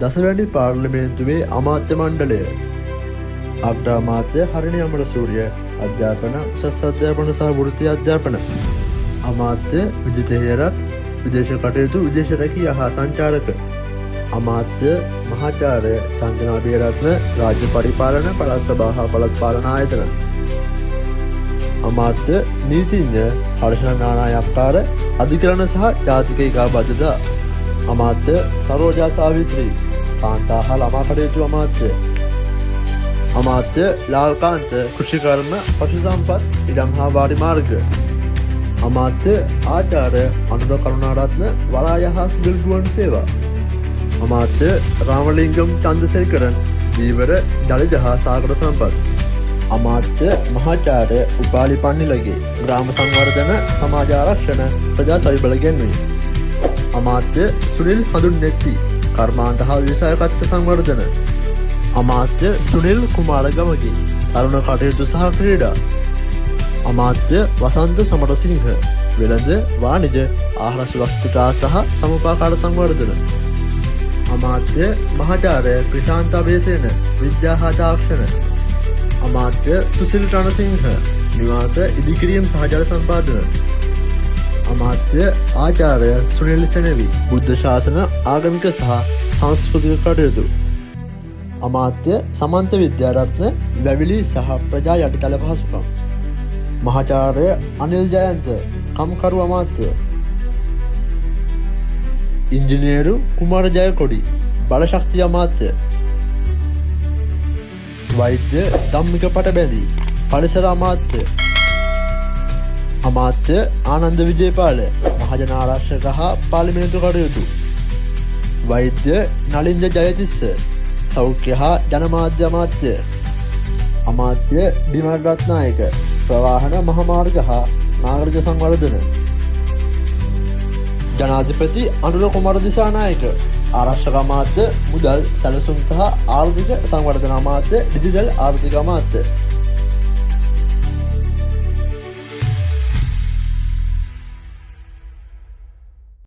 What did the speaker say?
දසවැනි පාර්ලිමේන්තුවේ අමාත්‍ය මණ්ඩලය. අග්‍රාමාත්‍ය හරිනි අමරසූරිය අධ්‍යාපන උසස් අධ්‍යාපන සහ වෘත්ති අධ්‍යාපන අමාත්‍ය විජිත හේරත් විදේශ කටයුතු විදේශ රැකියා හා සංචාරක අමාත්‍ය මහාචාර්ය චන්දනා බේරත්න රාජ්‍ය පරිපාලන පළාත් සභා හා පළාත් පාලන ආයතන අමාත්‍ය නීතිඥ හර්ෂණ නානායක්කාර අධිකරණ සහ ජාතික ඒකාබද්ධතා අමාත්‍ය සරෝජා සාවිත්‍රී කාන්තා හා ළමා කටයුතු අමාත්‍ය අමාත්‍ය ලාල්කාන්ත කෘෂිකර්ම පශු සම්පත් ඉඩම් හා වාරි මාර්ග අමාත්‍ය ආචාර්ය අනුර කරුණාරත්න වරාය හා සිවිල් ගුවන් සේවා අමාත්‍ය රාමලිංගම් චන්දසේකරන් දීවර ජලජ හා සාගර සම්පත් අමාත්‍ය මහාචාර්ය උපාලි පන්නිලගේ ග්‍රාම සංවර්ධන සමාජ ආරක්ෂණ ප්‍රජා සවිබල ගැන්වීම අමාත්‍ය සුනිල් හඳුන්නෙත්ති කර්මාන්ත හා විසායකත්ව සංවර්ධන අමාත්‍ය සුනිල් කුමාරගමගේ තරුණ කටයුතු සහ ක්‍රීඩා අමාත්‍ය වසන්ත සමරසිංහ වෙළඳ වාණිජ ආහාර සුරක්ෂිතතා සහ සමපාකාර සංවර්ධන අමාත්‍ය මහාචාර්ය ප්‍රශාන්ත අබේසේන විද්‍යා හා තාක්ෂණ අමාත්‍ය සුසිල් රණසිංහ නිවාස ඉදිකිරීම් සහ ජල සම්පාදන අමාත්‍ය ආචාර්ය සුනිල් සෙනවි බුද්ධ ශාසන ආගමික සහ සංස්කෘතික කටයුතු අමාත්‍ය සමන්ත විද්‍යාරත්න වැවිලි සහ ප්‍රජා යටිතල පහසුකම් මහාචාර්ය අනිල් ජයන්ත කම්කරු අමාත්‍ය ඉංජිනේරු කුමාර ජයකොඩි බලශක්ති අමාත්‍ය වෛද්‍ය ධම්මික පටබැඳී පරිසර අමාත්‍ය අමාත්‍ය ආනන්ද විජේපාල මහජන ආරක්ෂක හා පාර්ලිමේන්තු කටයුතු වෛද්‍ය නලින්ද ජයතිස්ස සෞඛ්‍ය හා ජනමාධ්‍ය අමාත්‍ය අමාත්‍ය බිමල් රත්නායක ප්‍රවාහන මහමාර්ග හා නාගරික සංවර්ධන ජනාධිපති අනුර කුමාර දිසානායක ආරක්ෂක අමාත්‍ය මුදල් සැලසුම් සහ ආර්ථික සංවර්ධන අමාත්‍ය ඩිජිටල් ආර්ථික අමාත්‍ය